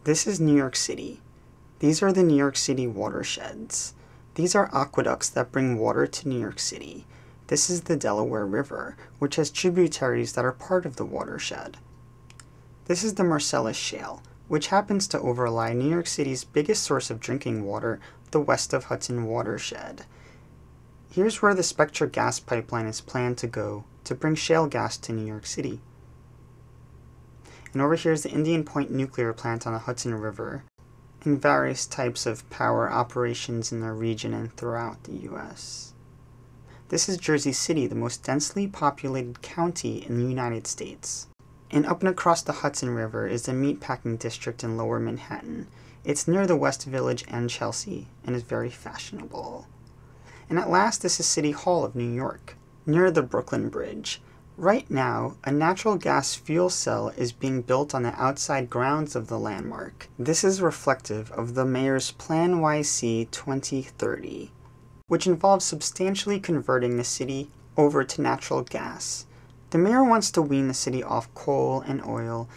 This is New York City. These are the New York City watersheds. These are aqueducts that bring water to New York City. This is the Delaware River, which has tributaries that are part of the watershed. This is the Marcellus Shale, which happens to overlie New York City's biggest source of drinking water, the West of Hudson watershed. Here's where the Spectra gas pipeline is planned to go to bring shale gas to New York City. And over here is the Indian Point nuclear plant on the Hudson River, and various types of power operations in the region and throughout the U.S. This is Jersey City, the most densely populated county in the United States. And up and across the Hudson River is the meatpacking district in Lower Manhattan. It's near the West Village and Chelsea, and is very fashionable. And at last, this is City Hall of New York, near the Brooklyn Bridge. Right now, a natural gas fuel cell is being built on the outside grounds of the landmark. This is reflective of the mayor's Plan YC 2030, which involves substantially converting the city over to natural gas. The mayor wants to wean the city off coal and oil,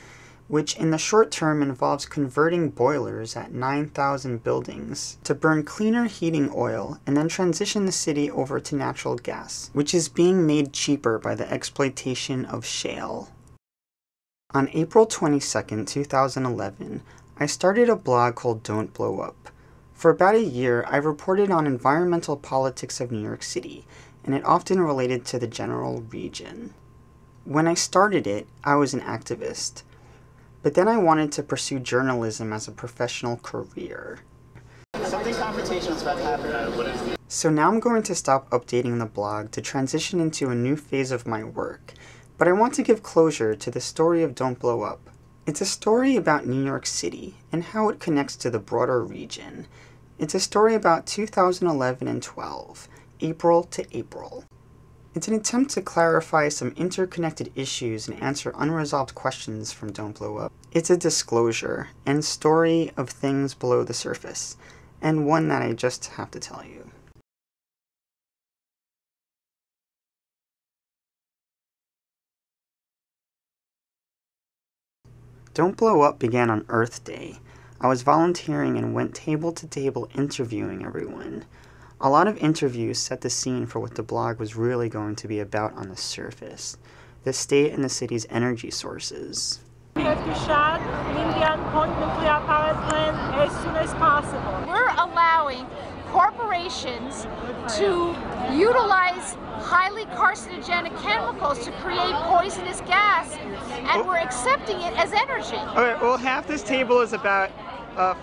which in the short term involves converting boilers at 9,000 buildings to burn cleaner heating oil and then transition the city over to natural gas, which is being made cheaper by the exploitation of shale. On April 22, 2011, I started a blog called Don't Blow Up. For about a year, I reported on environmental politics of New York City, and it often related to the general region. When I started it, I was an activist. But then I wanted to pursue journalism as a professional career. Something confrontational is about to happen. So now I'm going to stop updating the blog to transition into a new phase of my work. But I want to give closure to the story of Don't Blow Up. It's a story about New York City and how it connects to the broader region. It's a story about 2011 and 12, April to April. It's an attempt to clarify some interconnected issues and answer unresolved questions from Don't Blow Up. It's a disclosure and story of things below the surface, and one that I just have to tell you. Don't Blow Up began on Earth Day. I was volunteering and went table to table interviewing everyone. A lot of interviews set the scene for what the blog was really going to be about on the surface, the state and the city's energy sources. We have to shut Indian Point nuclear power plant as soon as possible. We're allowing corporations to utilize highly carcinogenic chemicals to create poisonous gas, and we're accepting it as energy. Okay, well, half this table is about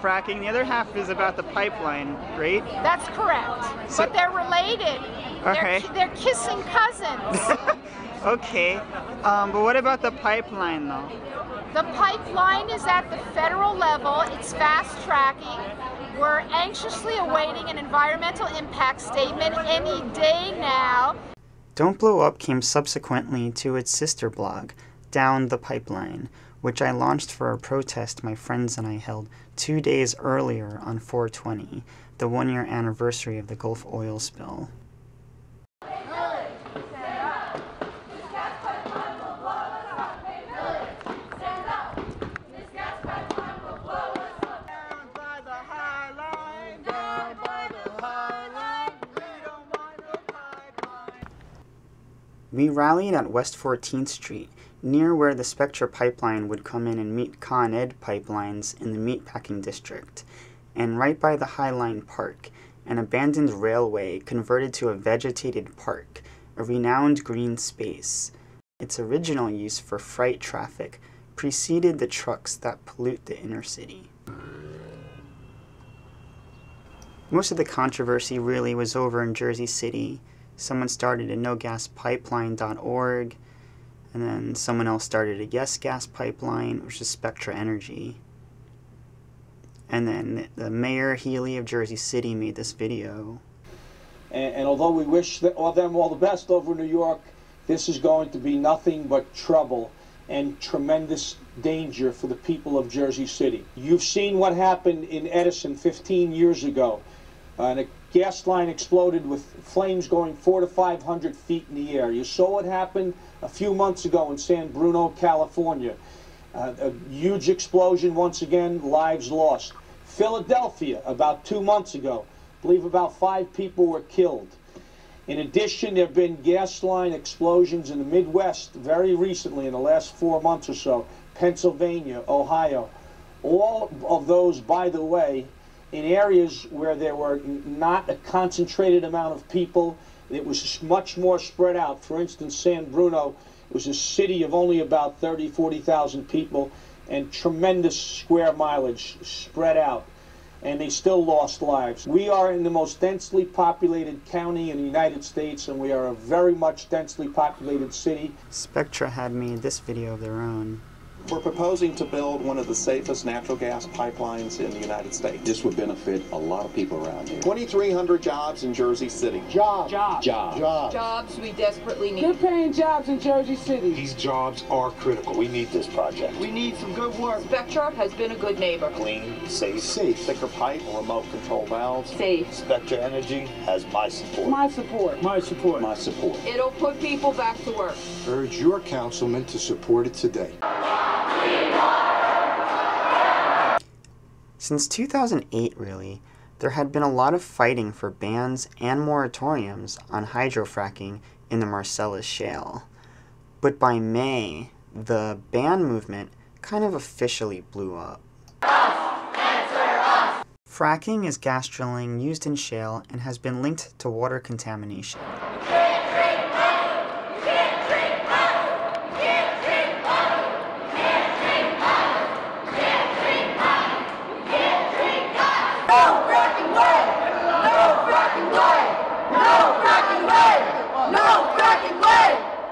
fracking, the other half is about the pipeline, right? That's correct. So, but they're related. Okay. They're kissing cousins. Okay. But what about the pipeline, though? The pipeline is at the federal level. It's fast tracking. We're anxiously awaiting an environmental impact statement any day now. Don't Blow Up came subsequently to its sister blog, Down the Pipeline, which I launched for a protest my friends and I held 2 days earlier on 4/20, the one-year anniversary of the Gulf oil spill. We rallied at West 14th Street, near where the Spectra pipeline would come in and meet Con Ed pipelines in the meatpacking district, and right by the High Line Park, an abandoned railway converted to a vegetated park, a renowned green space. Its original use for freight traffic preceded the trucks that pollute the inner city. Most of the controversy really was over in Jersey City. Someone started a nogaspipeline.org, and then someone else started a Yes Gas Pipeline, which is Spectra Energy. And then the Mayor Healy of Jersey City made this video. And although we wish them all the best over New York, this is going to be nothing but trouble and tremendous danger for the people of Jersey City. You've seen what happened in Edison 15 years ago. And a gas line exploded with flames going 400 to 500 feet in the air. You saw what happened a few months ago in San Bruno, California. A huge explosion once again, lives lost. Philadelphia, about 2 months ago, I believe about 5 people were killed. In addition, there have been gas line explosions in the Midwest very recently, in the last 4 months or so. Pennsylvania, Ohio. All of those, by the way, in areas where there were not a concentrated amount of people. It was much more spread out. For instance, San Bruno was a city of only about 30,000, 40,000 people, and tremendous square mileage spread out. And they still lost lives. We are in the most densely populated county in the United States, and we are a very much densely populated city. Spectra had made this video of their own. We're proposing to build one of the safest natural gas pipelines in the United States. This would benefit a lot of people around here. 2,300 jobs in Jersey City. Jobs we desperately need. Good paying jobs in Jersey City. These jobs are critical. We need this project. We need some good work. Spectra has been a good neighbor. Clean, safe. Thicker pipe, remote control valves. Safe. Spectra Energy has my support. My support. My support. My support. It'll put people back to work. Urge your councilman to support it today. Since 2008, really, there had been a lot of fighting for bans and moratoriums on hydrofracking in the Marcellus Shale. But by May, the ban movement kind of officially blew up. Fracking is gas drilling used in shale and has been linked to water contamination.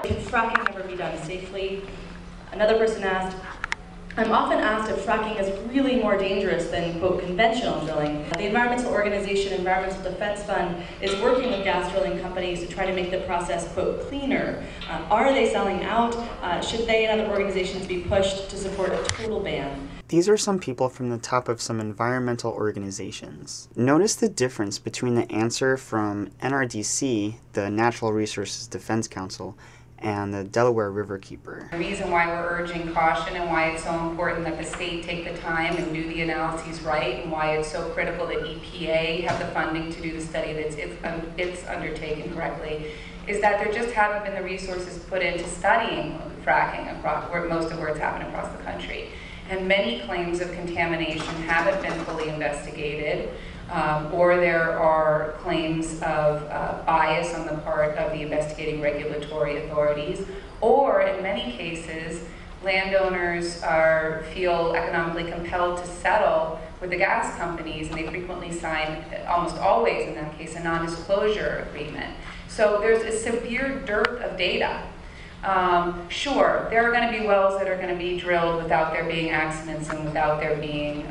Can fracking ever be done safely? Another person asked, I'm often asked if fracking is really more dangerous than, quote, conventional drilling. The environmental organization Environmental Defense Fund is working with gas drilling companies to try to make the process, quote, cleaner. Are they selling out? Should they and other organizations be pushed to support a total ban? These are some people from the top of some environmental organizations. Notice the difference between the answer from NRDC, the Natural Resources Defense Council, and the Delaware Riverkeeper. The reason why we're urging caution and why it's so important that the state take the time and do the analyses right, and why it's so critical that EPA have the funding to do the study that it's undertaken correctly, is that there just haven't been the resources put into studying fracking across most of where it's happened across the country. And many claims of contamination haven't been fully investigated, or there are claims of bias on the part of the investigating regulatory authorities, or in many cases, landowners feel economically compelled to settle with the gas companies, and they frequently sign, almost always in that case, a non-disclosure agreement. So there's a severe dearth of data. Sure, there are going to be wells that are going to be drilled without there being accidents and without there being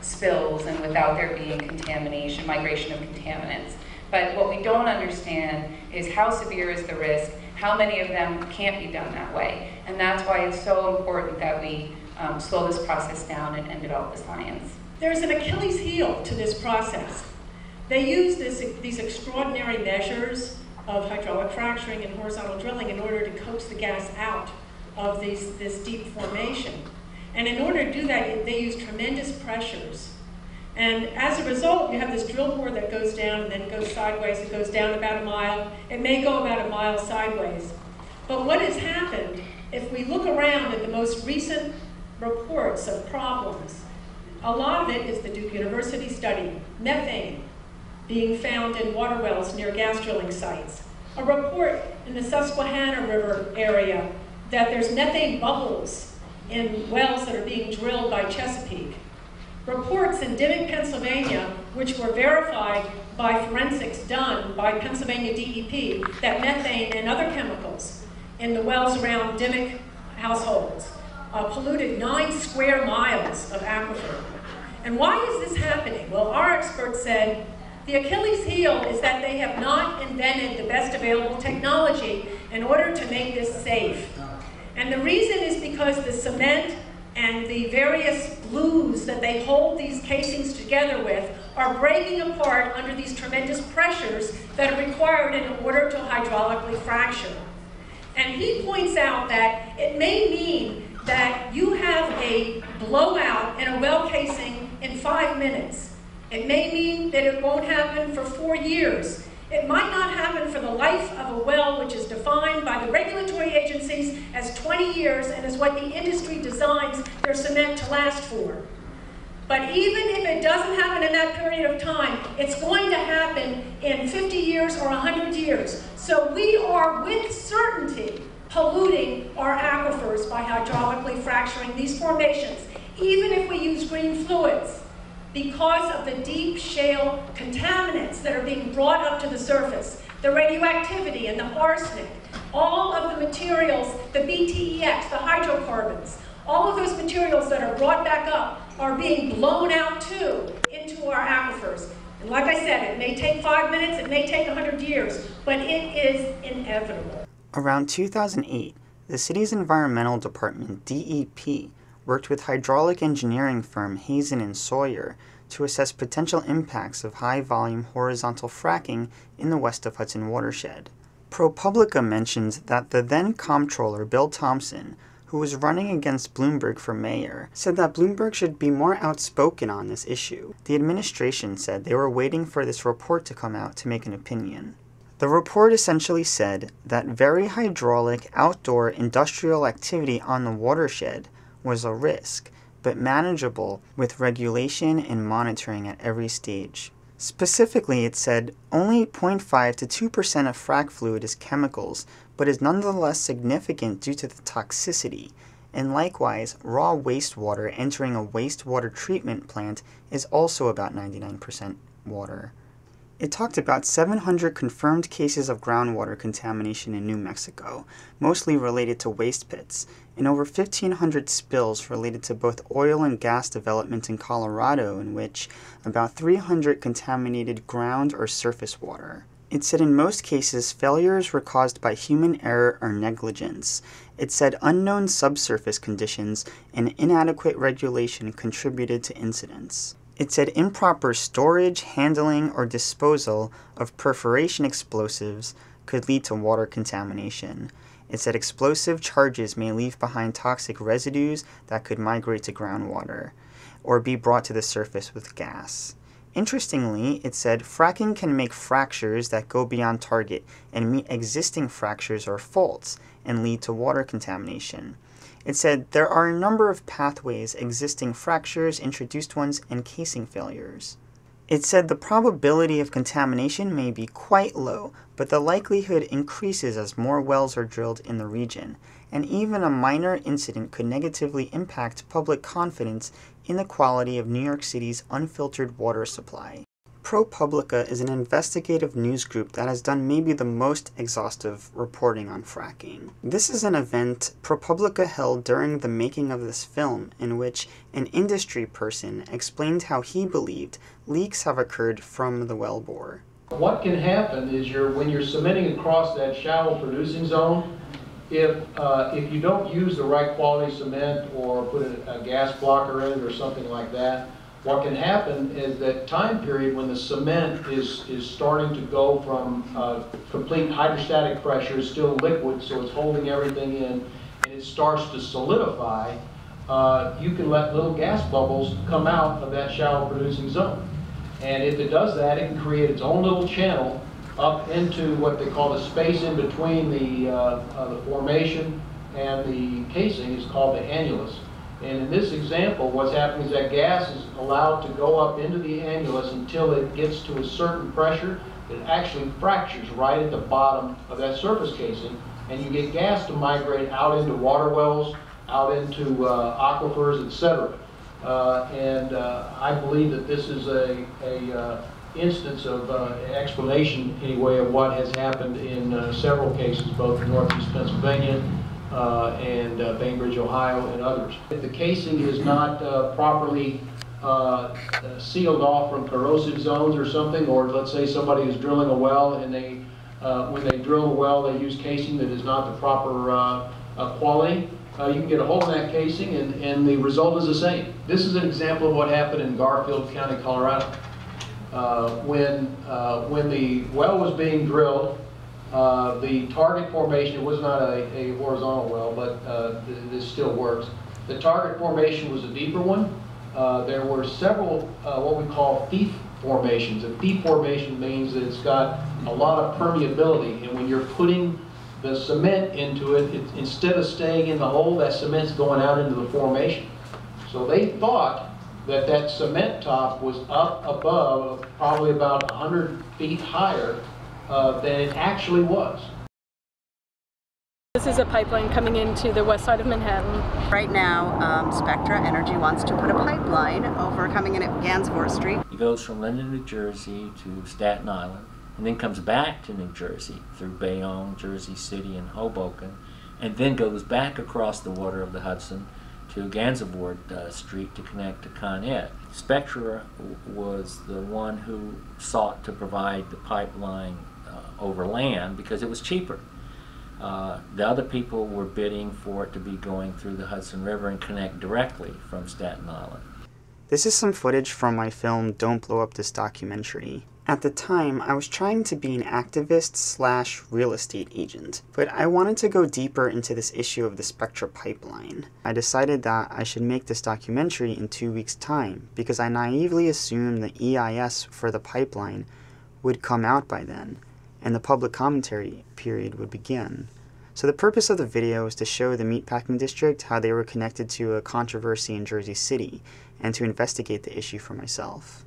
spills and without there being contamination, migration of contaminants. But what we don't understand is how severe is the risk, how many of them can't be done that way. And that's why it's so important that we slow this process down and develop the science. There's an Achilles heel to this process. They use these extraordinary measures of hydraulic fracturing and horizontal drilling in order to coax the gas out of this deep formation. And in order to do that, they use tremendous pressures. And as a result, you have this drill bore that goes down and then it goes sideways. It goes down about a mile. It may go about a mile sideways. But what has happened, if we look around at the most recent reports of problems, a lot of it is the Duke University study, methane being found in water wells near gas drilling sites. A report in the Susquehanna River area that there's methane bubbles in wells that are being drilled by Chesapeake. Reports in Dimock, Pennsylvania, which were verified by forensics done by Pennsylvania DEP, that methane and other chemicals in the wells around Dimock households polluted 9 square miles of aquifer. And why is this happening? Well, our experts said the Achilles heel is that they have not invented the best available technology in order to make this safe. And the reason is because the cement and the various glues that they hold these casings together with are breaking apart under these tremendous pressures that are required in order to hydraulically fracture. And he points out that it may mean that you have blow out in a well casing in 5 minutes. It may mean that it won't happen for 4 years. It might not happen for the life of a well, which is defined by the regulatory agencies as 20 years and is what the industry designs their cement to last for. But even if it doesn't happen in that period of time, it's going to happen in 50 years or 100 years. So we are, with certainty, polluting our aquifers by hydraulically fracturing these formations, even if we use green fluids, because of the deep shale contaminants that are being brought up to the surface, the radioactivity and the arsenic, all of the materials, the BTEX, the hydrocarbons, all of those materials that are brought back up are being blown out too into our aquifers. And like I said, it may take 5 minutes, it may take 100 years, but it is inevitable. Around 2008, the city's environmental department, DEP, worked with hydraulic engineering firm Hazen and Sawyer to assess potential impacts of high-volume horizontal fracking in the west of Hudson watershed. ProPublica mentions that the then comptroller Bill Thompson, who was running against Bloomberg for mayor, said that Bloomberg should be more outspoken on this issue. The administration said they were waiting for this report to come out to make an opinion. The report essentially said that very hydraulic outdoor industrial activity on the watershed was a risk, but manageable with regulation and monitoring at every stage. Specifically, it said only 0.5 to 2% of frac fluid is chemicals, but is nonetheless significant due to the toxicity, and likewise, raw wastewater entering a wastewater treatment plant is also about 99% water. It talked about 700 confirmed cases of groundwater contamination in New Mexico, mostly related to waste pits, and over 1,500 spills related to both oil and gas development in Colorado, in which about 300 contaminated ground or surface water. It said in most cases failures were caused by human error or negligence. It said unknown subsurface conditions and inadequate regulation contributed to incidents. It said improper storage, handling, or disposal of perforation explosives could lead to water contamination. It said explosive charges may leave behind toxic residues that could migrate to groundwater, or be brought to the surface with gas. Interestingly, it said fracking can make fractures that go beyond target and meet existing fractures or faults and lead to water contamination. It said there are a number of pathways, existing fractures, introduced ones, and casing failures. It said the probability of contamination may be quite low, but the likelihood increases as more wells are drilled in the region, and even a minor incident could negatively impact public confidence in the quality of New York City's unfiltered water supply. ProPublica is an investigative news group that has done maybe the most exhaustive reporting on fracking. This is an event ProPublica held during the making of this film, in which an industry person explained how he believed leaks have occurred from the wellbore. What can happen is when you're cementing across that shallow producing zone, if you don't use the right quality cement or put a gas blocker in it or something like that, what can happen is that time period when the cement is starting to go from complete hydrostatic pressure, is still liquid, so it's holding everything in, and it starts to solidify, you can let little gas bubbles come out of that shallow producing zone. And if it does that, it can create its own little channel up into what they call the space in between the formation and the casing is called the annulus. And in this example, what's happening is that gas is allowed to go up into the annulus until it gets to a certain pressure. It actually fractures right at the bottom of that surface casing, and you get gas to migrate out into water wells, out into aquifers, etc. I believe that this is a instance of explanation, anyway, of what has happened in several cases, both in Northeast Pennsylvania and Bainbridge, Ohio, and others. If the casing is not properly sealed off from corrosive zones or something, or let's say somebody is drilling a well and when they drill a well they use casing that is not the proper quality, you can get a hole in that casing and the result is the same. This is an example of what happened in Garfield County, Colorado. When the well was being drilled, the target formation, it was not a horizontal well, but this still works. The target formation was a deeper one. There were several what we call thief formations. A thief formation means that it's got a lot of permeability, and when you're putting the cement into it, instead of staying in the hole, that cement's going out into the formation. So they thought that that cement top was up above, probably about 100 feet higher than it actually was. This is a pipeline coming into the west side of Manhattan. Right now, Spectra Energy wants to put a pipeline over coming in at Gansevoort Street. It goes from Linden, New Jersey to Staten Island, and then comes back to New Jersey through Bayonne, Jersey City, and Hoboken, and then goes back across the water of the Hudson to Gansevoort Street to connect to Con Ed. Spectra was the one who sought to provide the pipeline over land because it was cheaper. The other people were bidding for it to be going through the Hudson River and connect directly from Staten Island. This is some footage from my film Don't Blow Up This Documentary. At the time, I was trying to be an activist / real estate agent, but I wanted to go deeper into this issue of the Spectra pipeline. I decided that I should make this documentary in 2 weeks' time because I naively assumed the EIS for the pipeline would come out by then, and the public commentary period would begin. So the purpose of the video is to show the meatpacking district how they were connected to a controversy in Jersey City, and to investigate the issue for myself.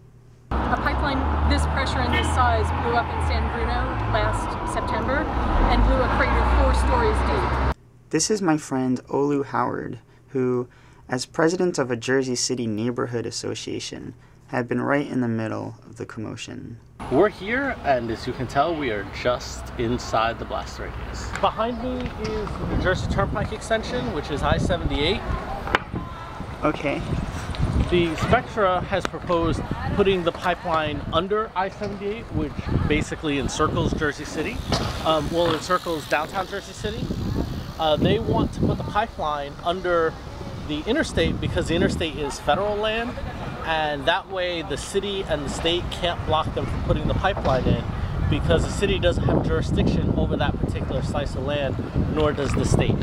A pipeline this pressure and this size blew up in San Bruno last September and blew a crater 4 stories deep. This is my friend Olu Howard, who, as president of a Jersey City neighborhood association, had been right in the middle of the commotion. We're here, and as you can tell, we are just inside the blast radius. Behind me is the New Jersey Turnpike extension, which is I-78. Okay. The Spectra has proposed putting the pipeline under I-78, which basically encircles Jersey City. Encircles downtown Jersey City. They want to put the pipeline under the interstate because the interstate is federal land, and that way the city and the state can't block them from putting the pipeline in because the city doesn't have jurisdiction over that particular slice of land, nor does the state.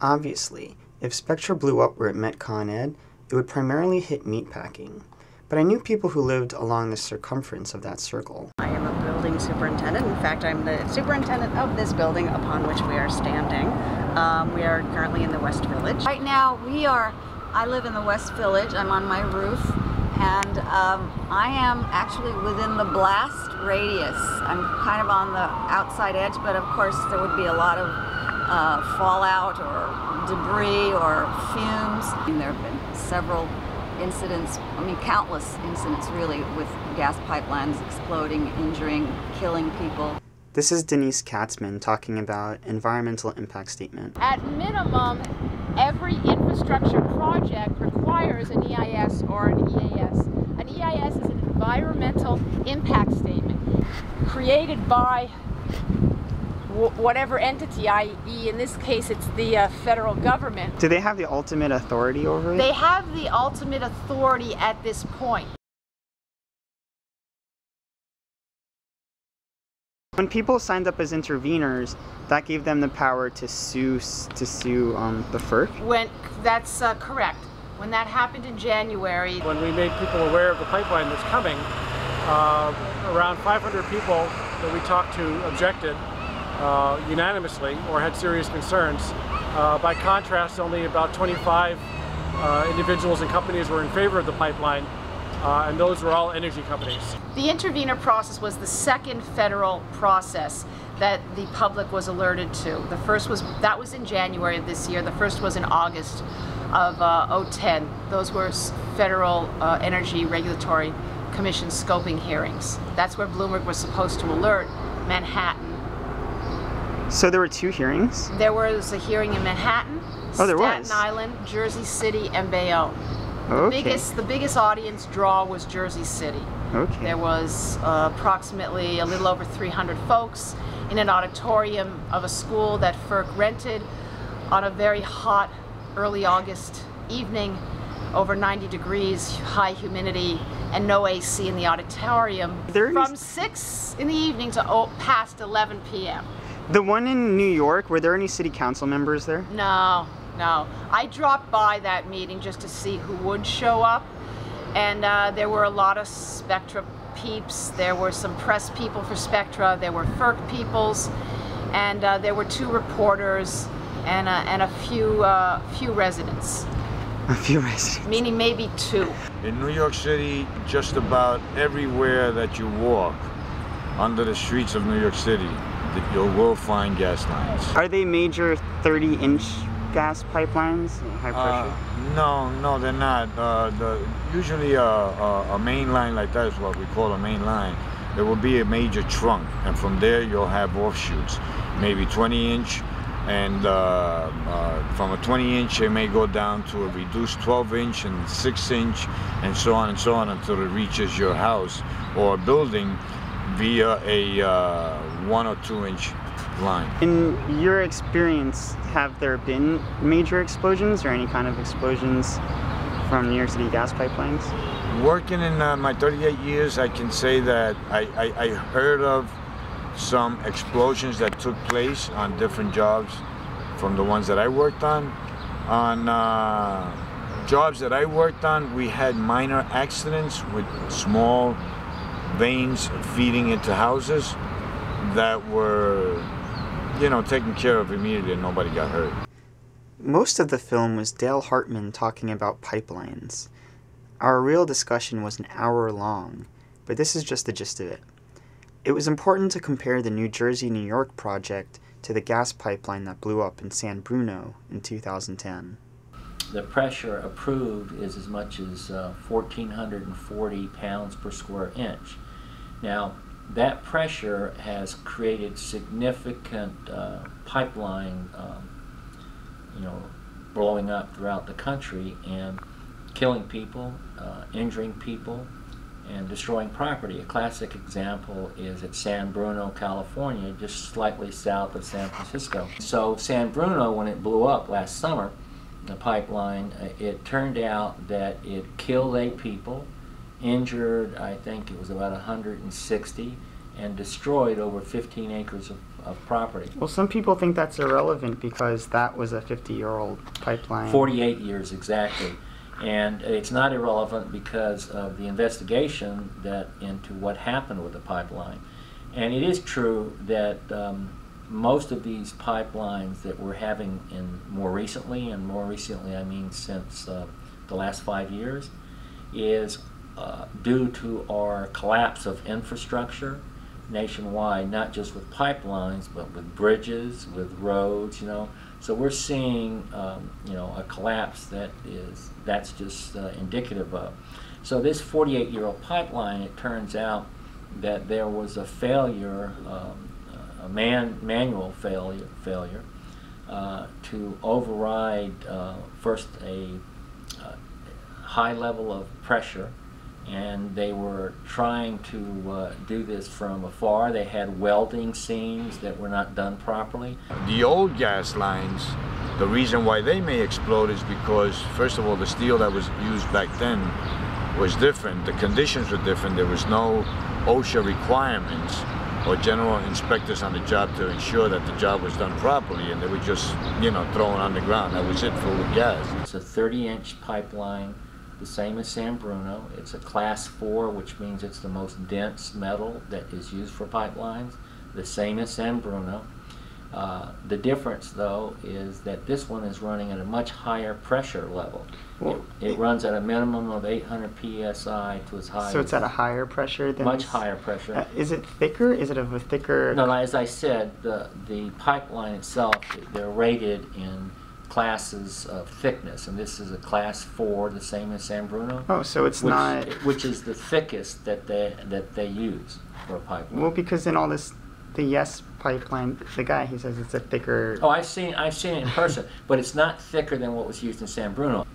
Obviously, if Spectra blew up where it met Con Ed, it would primarily hit meatpacking. But I knew people who lived along the circumference of that circle. I am a building superintendent. In fact, I'm the superintendent of this building upon which we are standing. We are currently in the West Village. Right now, I live in the West Village. I'm on my roof, and I am actually within the blast radius. I'm kind of on the outside edge, but of course there would be a lot of fallout or debris or fumes. And there have been several incidents, countless incidents really, with gas pipelines exploding, injuring, killing people. This is Denise Katzman talking about environmental impact statement. At minimum, every infrastructure project requires an EIS or an EAS. An EIS is an environmental impact statement created by whatever entity, i.e. in this case it's the federal government. Do they have the ultimate authority over it? They have the ultimate authority at this point. When people signed up as interveners, that gave them the power to sue the FERC? That's correct. When that happened in January. When we made people aware of the pipeline that's coming, around 500 people that we talked to objected unanimously or had serious concerns. By contrast, only about 25 individuals and companies were in favor of the pipeline, and those were all energy companies. The intervener process was the second federal process that the public was alerted to. The first was in January of this year. The first was in August of 2010. Those were Federal Energy Regulatory Commission scoping hearings. That's where Bloomberg was supposed to alert Manhattan. So there were 2 hearings? There was a hearing in Manhattan, Staten Island, Jersey City, and Bayonne. Okay. The biggest audience draw was Jersey City. Okay. There was approximately a little over 300 folks in an auditorium of a school that FERC rented on a very hot early August evening, over 90 degrees, high humidity, and no AC in the auditorium from 6 in the evening to past 11 p.m. The one in New York, were there any city council members there? No, no. I dropped by that meeting just to see who would show up, and there were a lot of Spectra peeps. There were some press people for Spectra. There were FERC peoples, and there were 2 reporters and a few residents. A few residents. Meaning maybe 2. In New York City, just about everywhere that you walk under the streets of New York City, you will find gas lines. Are they major 30-inch gas pipelines, high pressure? No, they're not. Usually a main line like that is what we call a main line. There will be a major trunk, and from there you'll have offshoots, maybe 20-inch, and from a 20-inch it may go down to a reduced 12-inch and 6-inch, and so on until it reaches your house or a building via a 1 or 2-inch line. In your experience, have there been major explosions or any kind of explosions from New York City gas pipelines? Working in my 38 years, I can say that I heard of some explosions that took place on different jobs from the ones that I worked on. On jobs that I worked on, we had minor accidents with small veins feeding into houses that were, taken care of immediately and nobody got hurt. Most of the film was Dale Hartman talking about pipelines. Our real discussion was an hour long, but this is just the gist of it. It was important to compare the New Jersey-New York project to the gas pipeline that blew up in San Bruno in 2010. The pressure approved is as much as 1,440 pounds per square inch. Now, that pressure has created significant pipeline, blowing up throughout the country and killing people, injuring people, and destroying property. A classic example is at San Bruno, California, just slightly south of San Francisco. So San Bruno, when it blew up last summer, the pipeline, it turned out that it killed 8 people, injured, I think it was about 160, and destroyed over 15 acres of property. Well, some people think that's irrelevant because that was a 50-year-old pipeline. 48 years exactly. And it's not irrelevant because of the investigation into what happened with the pipeline. And it is true that most of these pipelines that we're having more recently I mean since the last 5 years, is due to our collapse of infrastructure nationwide, not just with pipelines, but with bridges, with roads, So we're seeing, a collapse that's just indicative of. So this 48-year-old pipeline, it turns out that there was a failure, a manual failure to override first a high level of pressure, and they were trying to do this from afar. They had welding seams that were not done properly. The old gas lines, the reason why they may explode is because, first of all, the steel that was used back then was different. The conditions were different. There was no OSHA requirements or general inspectors on the job to ensure that the job was done properly, and they were just, thrown on the ground. That was it for gas. It's a 30-inch pipeline, the same as San Bruno. It's a class 4, which means it's the most dense metal that is used for pipelines, the same as San Bruno. The difference, though, is that this one is running at a much higher pressure level. It runs at a minimum of 800 psi to as high. So it's at a higher pressure than much higher pressure. Is it thicker? Is it of a thicker? No, as I said, the pipeline itself, they're rated in classes of thickness, and this is a class 4, the same as San Bruno. Oh, so it's not. Which is the thickest that they use for a pipeline. Well, because in all this, the Yes pipeline, the guy, he says it's a thicker. Oh, I've seen it in person, but it's not thicker than what was used in San Bruno.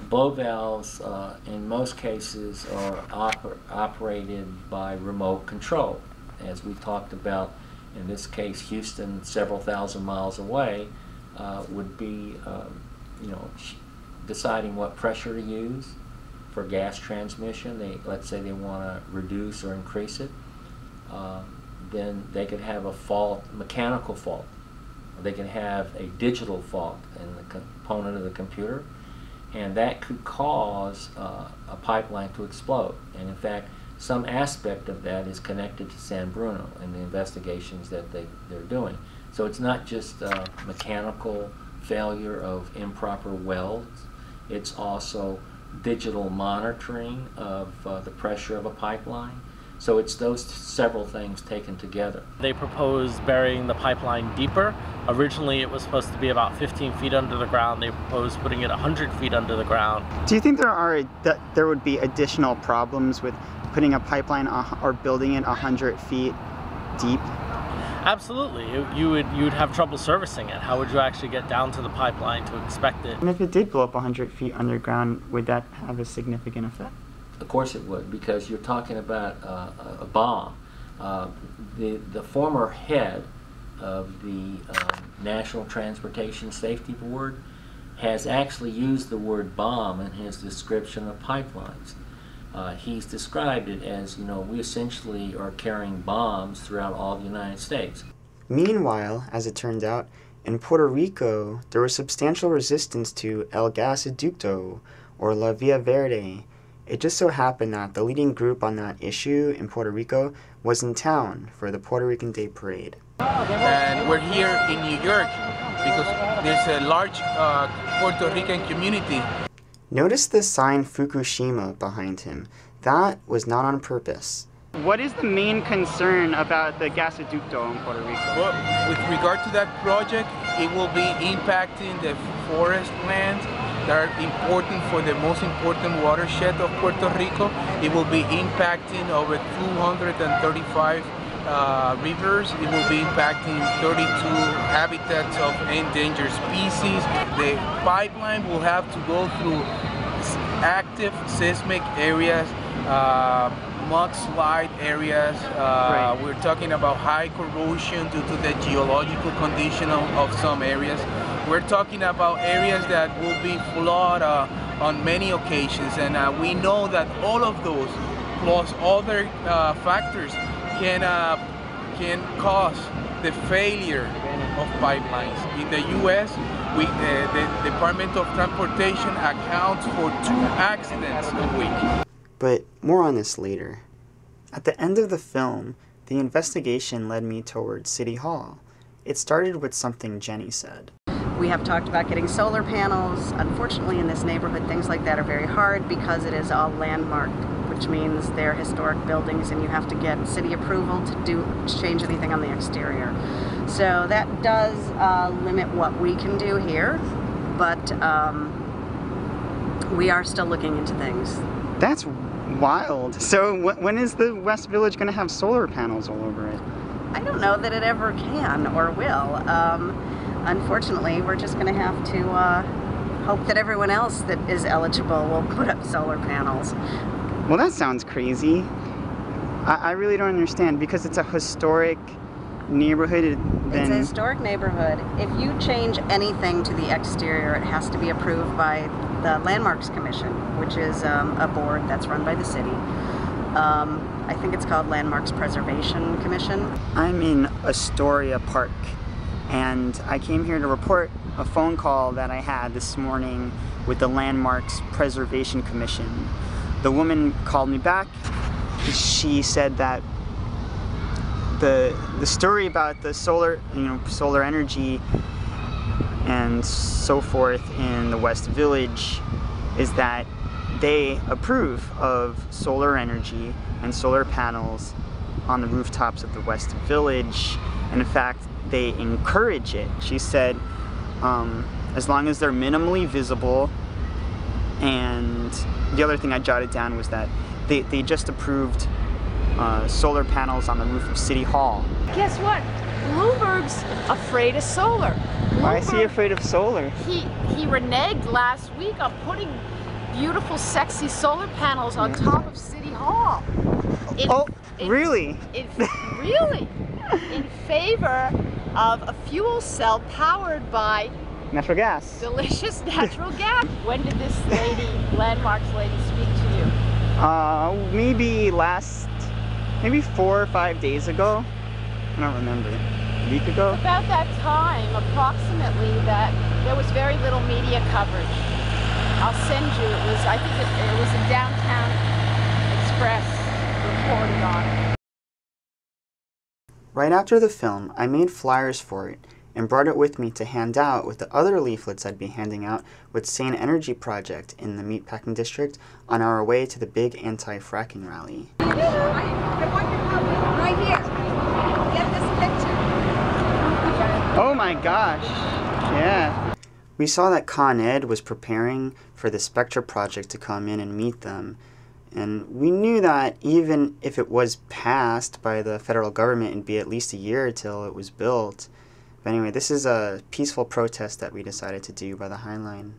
Blow valves, in most cases, are operated by remote control, as we talked about. In this case, Houston, several thousand miles away, would be, deciding what pressure to use for gas transmission. Let's say they want to reduce or increase it. Then they could have a fault, mechanical fault, They can have a digital fault in the component of the computer, and that could cause a pipeline to explode. And in fact, some aspect of that is connected to San Bruno and the investigations that they're doing. So it's not just mechanical failure of improper welds, it's also digital monitoring of the pressure of a pipeline. So it's those several things taken together. They proposed burying the pipeline deeper. Originally it was supposed to be about 15 feet under the ground. They proposed putting it 100 feet under the ground. Do you think there would be additional problems with putting a pipeline or building it 100 feet deep? Absolutely. You would have trouble servicing it. How would you actually get down to the pipeline to inspect it? And if it did blow up 100 feet underground, would that have a significant effect? Of course it would, because you're talking about a bomb. The former head of the National Transportation Safety Board has actually used the word bomb in his description of pipelines. He's described it as, we essentially are carrying bombs throughout all the United States. Meanwhile, as it turned out, in Puerto Rico, there was substantial resistance to El Gasoducto, or La Via Verde. It just so happened that the leading group on that issue in Puerto Rico was in town for the Puerto Rican Day Parade. And we're here in New York because there's a large Puerto Rican community. Notice the sign Fukushima behind him. That was not on purpose. What is the main concern about the gasoducto in Puerto Rico? Well, with regard to that project, it will be impacting the forest lands that are important for the most important watershed of Puerto Rico. It will be impacting over 235 rivers. It will be impacting 32 habitats of endangered species. The pipeline will have to go through active seismic areas, mudslide areas. Right. We're talking about high corrosion due to the geological condition of some areas. We're talking about areas that will be flooded on many occasions, and we know that all of those, plus other factors, can cause the failure of pipelines. In the U.S., the Department of Transportation accounts for 2 accidents a week. But more on this later. At the end of the film, the investigation led me towards City Hall. It started with something Jenny said. We have talked about getting solar panels. Unfortunately, in this neighborhood, things like that are very hard because it is all landmarked, which means they're historic buildings and you have to get city approval to change anything on the exterior. So that does limit what we can do here, but we are still looking into things. That's wild. So when is the West Village going to have solar panels all over it? I don't know that it ever can or will. Unfortunately, we're just going to have to hope that everyone else that is eligible will put up solar panels. Well, that sounds crazy. I really don't understand, because it's a historic neighborhood. It's a historic neighborhood. If you change anything to the exterior, it has to be approved by the Landmarks Commission, which is a board that's run by the city. I think it's called Landmarks Preservation Commission. I'm in Astoria Park, and I came here to report a phone call that I had this morning with the Landmarks Preservation Commission. The woman called me back. She said that the story about the solar energy and so forth in the West Village is that they approve of solar energy and solar panels on the rooftops of the West Village, and in fact they encourage it. She said as long as they're minimally visible, and the other thing I jotted down was that they just approved solar panels on the roof of City Hall. Guess what? Bloomberg's afraid of solar. Why is he afraid of solar? He reneged last week on putting beautiful, sexy solar panels on top of City Hall. Really? Really? In favor of a fuel cell powered by natural gas. Delicious natural gas. When did this Landmarks lady speak to you? Maybe 4 or 5 days ago. I don't remember. week ago? About that time, approximately, that there was very little media coverage. I'll send you, I think it was a Downtown Express reported on. Right after the film, I made flyers for it and brought it with me to hand out with the other leaflets I'd be handing out with Synapse Energy project in the meatpacking district on our way to the big anti-fracking rally. Right here. Get this picture. Oh my gosh. Yeah. We saw that Con Ed was preparing for the Spectra project to come in and meet them. And we knew that even if it was passed by the federal government, it'd be at least a year till it was built. But anyway, this is a peaceful protest that we decided to do by the High Line.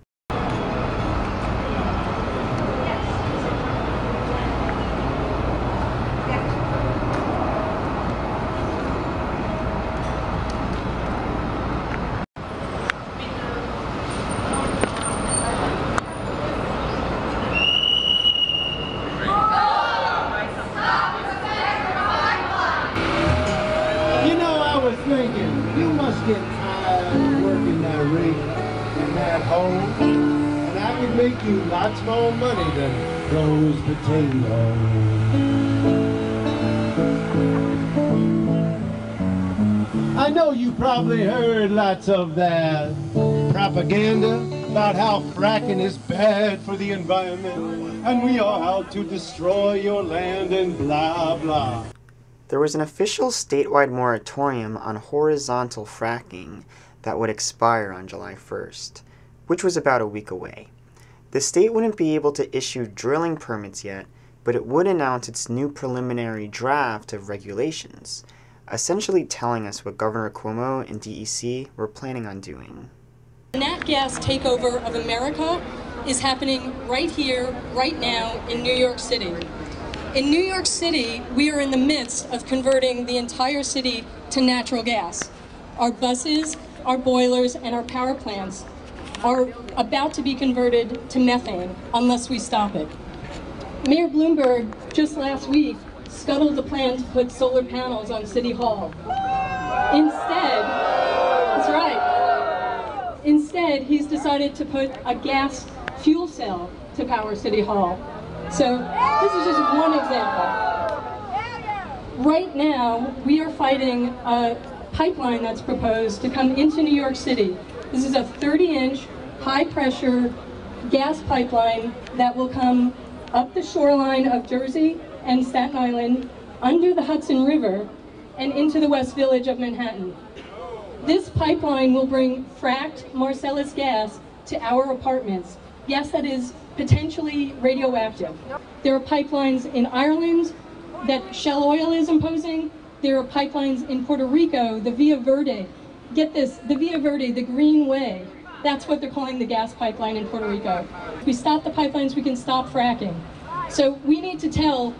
Get tired of working that rig and that hole, and I can make you lots more money than those potatoes. I know you probably heard lots of that propaganda about how fracking is bad for the environment and we are out to destroy your land and blah blah. There was an official statewide moratorium on horizontal fracking that would expire on July 1st, which was about a week away. The state wouldn't be able to issue drilling permits yet, but it would announce its new preliminary draft of regulations, essentially telling us what Governor Cuomo and DEC were planning on doing. The nat gas takeover of America is happening right here, right now in New York City. In New York City, we are in the midst of converting the entire city to natural gas. Our buses, our boilers, and our power plants are about to be converted to methane unless we stop it. Mayor Bloomberg, just last week, scuttled the plan to put solar panels on City Hall. Instead, that's right, instead he's decided to put a gas fuel cell to power City Hall. So this is just one example. Right now, we are fighting a pipeline that's proposed to come into New York City. This is a 30-inch, high-pressure gas pipeline that will come up the shoreline of Jersey and Staten Island, under the Hudson River, and into the West Village of Manhattan. This pipeline will bring fracked Marcellus gas to our apartments. Yes, that is potentially radioactive. There are pipelines in Ireland that Shell Oil is imposing. There are pipelines in Puerto Rico, the Via Verde. Get this, the Via Verde, the Green Way. That's what they're calling the gas pipeline in Puerto Rico. If we stop the pipelines, we can stop fracking. So we need to tell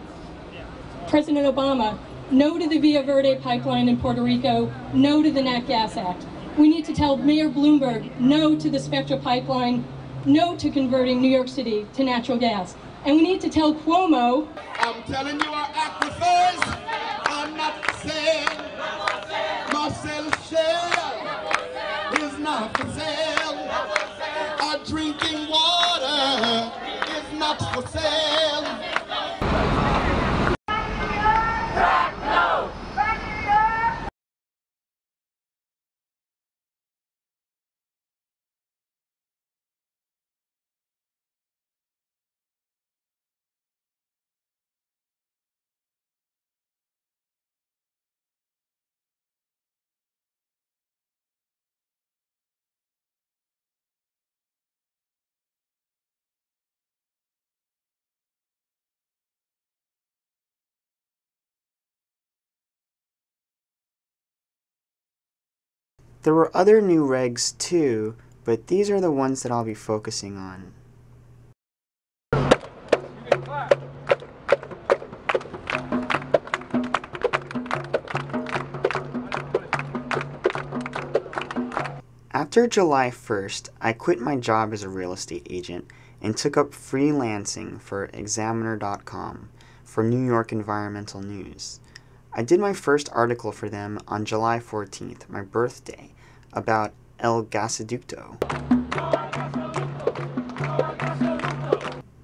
President Obama, no to the Via Verde pipeline in Puerto Rico, no to the Nat Gas Act. We need to tell Mayor Bloomberg, no to the Spectra pipeline, no to converting New York City to natural gas. And we need to tell Cuomo, I'm telling you, our aquifers are not for sale. Marcellus Shale is not for sale. Our drinking water is not for sale. There were other new regs too, but these are the ones that I'll be focusing on. After July 1st, I quit my job as a real estate agent and took up freelancing for Examiner.com for New York environmental news. I did my first article for them on July 14th, my birthday, about El Gasoducto.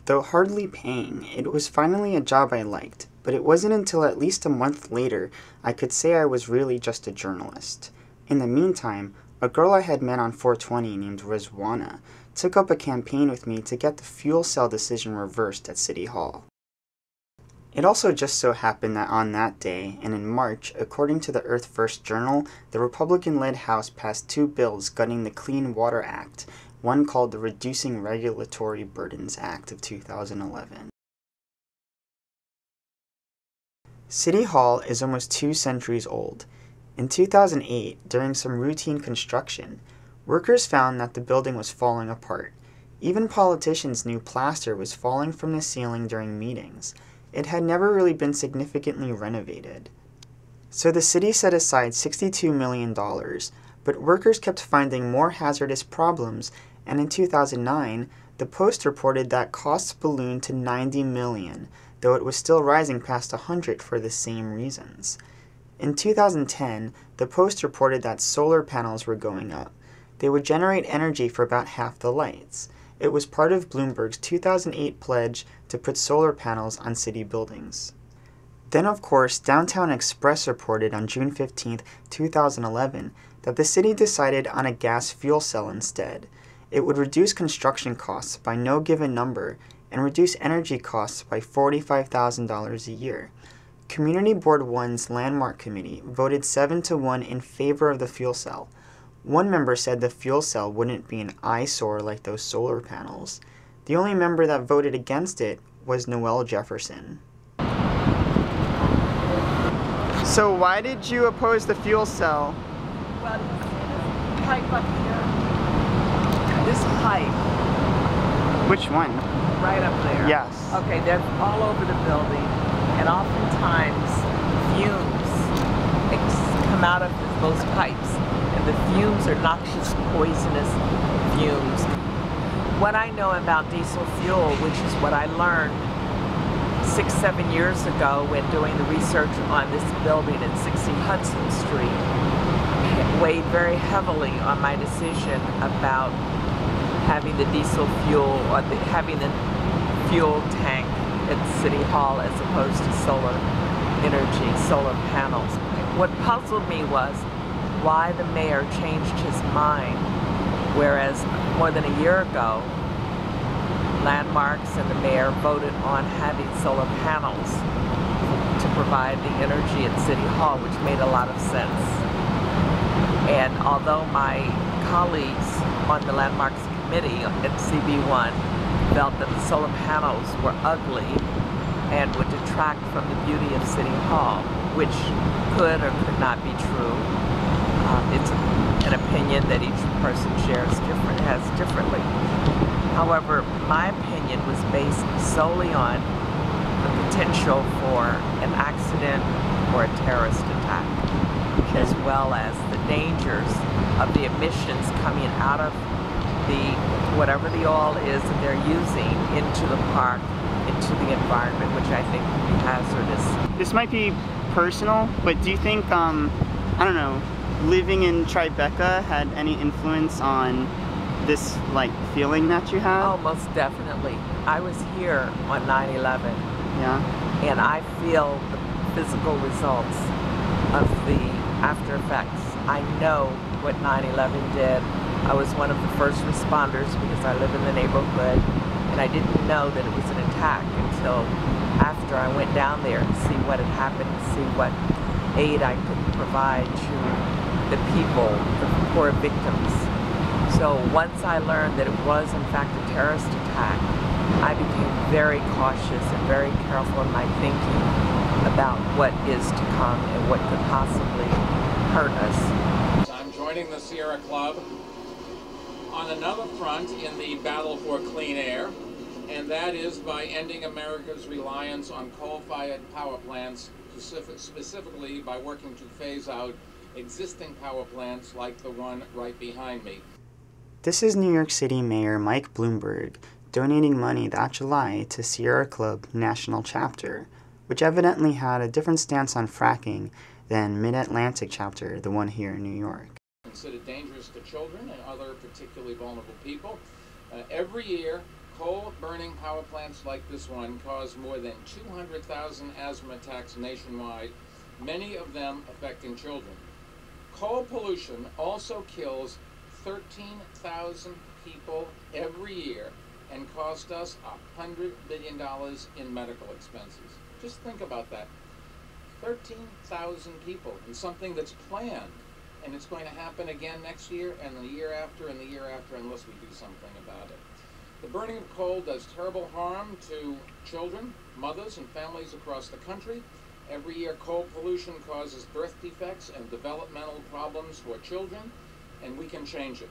Though hardly paying, it was finally a job I liked, but it wasn't until at least a month later I could say I was really just a journalist. In the meantime, a girl I had met on 420 named Rizwana took up a campaign with me to get the fuel cell decision reversed at City Hall. It also just so happened that on that day, and in March, according to the Earth First Journal, the Republican-led House passed 2 bills gutting the Clean Water Act, one called the Reducing Regulatory Burdens Act of 2011. City Hall is almost 2 centuries old. In 2008, during some routine construction, workers found that the building was falling apart. Even politicians knew plaster was falling from the ceiling during meetings. It had never really been significantly renovated. So the city set aside $62 million, but workers kept finding more hazardous problems, and in 2009, the Post reported that costs ballooned to $90 million, though it was still rising past $100 for the same reasons. In 2010, the Post reported that solar panels were going up. They would generate energy for about half the lights. It was part of Bloomberg's 2008 pledge to put solar panels on city buildings. Then, of course, Downtown Express reported on June 15, 2011, that the city decided on a gas fuel cell instead. It would reduce construction costs by no given number and reduce energy costs by $45,000 a year. Community Board 1's Landmark Committee voted 7-1 in favor of the fuel cell. One member said the fuel cell wouldn't be an eyesore like those solar panels. The only member that voted against it was Noel Jefferson. So why did you oppose the fuel cell? Well, this pipe up here. This pipe. Which one? Right up there. Yes. Okay, they're all over the building, and oftentimes fumes come out of those pipes, and the fumes are noxious, poisonous fumes. What I know about diesel fuel, which is what I learned 6-7 years ago when doing the research on this building at 60 Hudson Street, weighed very heavily on my decision about having the diesel fuel or having the fuel tank at City Hall as opposed to solar energy, solar panels. What puzzled me was why the mayor changed his mind, whereas more than a year ago, Landmarks and the mayor voted on having solar panels to provide the energy at City Hall, which made a lot of sense. And although my colleagues on the Landmarks Committee at CB1 felt that the solar panels were ugly and would detract from the beauty of City Hall, which could or could not be true. It's an opinion that each person has differently. However, my opinion was based solely on the potential for an accident or a terrorist attack, as well as the dangers of the emissions coming out of whatever the oil is that they're using into the park, into the environment, which I think would be hazardous. This might be personal, but do you think, I don't know, living in Tribeca had any influence on this, like, feeling that you had? Oh, most definitely. I was here on 9/11. Yeah. And I feel the physical results of the after effects. I know what 9/11 did. I was one of the first responders because I live in the neighborhood, and I didn't know that it was an attack until after I went down there to see what had happened, to see what aid I could provide to the people, the poor victims. So once I learned that it was in fact a terrorist attack, I became very cautious and very careful in my thinking about what is to come and what could possibly hurt us. I'm joining the Sierra Club on another front in the battle for clean air, and that is by ending America's reliance on coal-fired power plants, specifically by working to phase out existing power plants like the one right behind me. This is New York City Mayor Mike Bloomberg donating money that July to Sierra Club National Chapter. which evidently had a different stance on fracking than Mid-Atlantic chapter, the one here in New York. Considered dangerous to children and other particularly vulnerable people. Every year, coal-burning power plants like this one cause more than 200,000 asthma attacks nationwide, many of them affecting children. Coal pollution also kills 13,000 people every year and cost us $100 billion in medical expenses. Just think about that. 13,000 people in something that's planned, and it's going to happen again next year and the year after and the year after unless we do something about it. The burning of coal does terrible harm to children, mothers, and families across the country. Every year, coal pollution causes birth defects and developmental problems for children, and we can change it.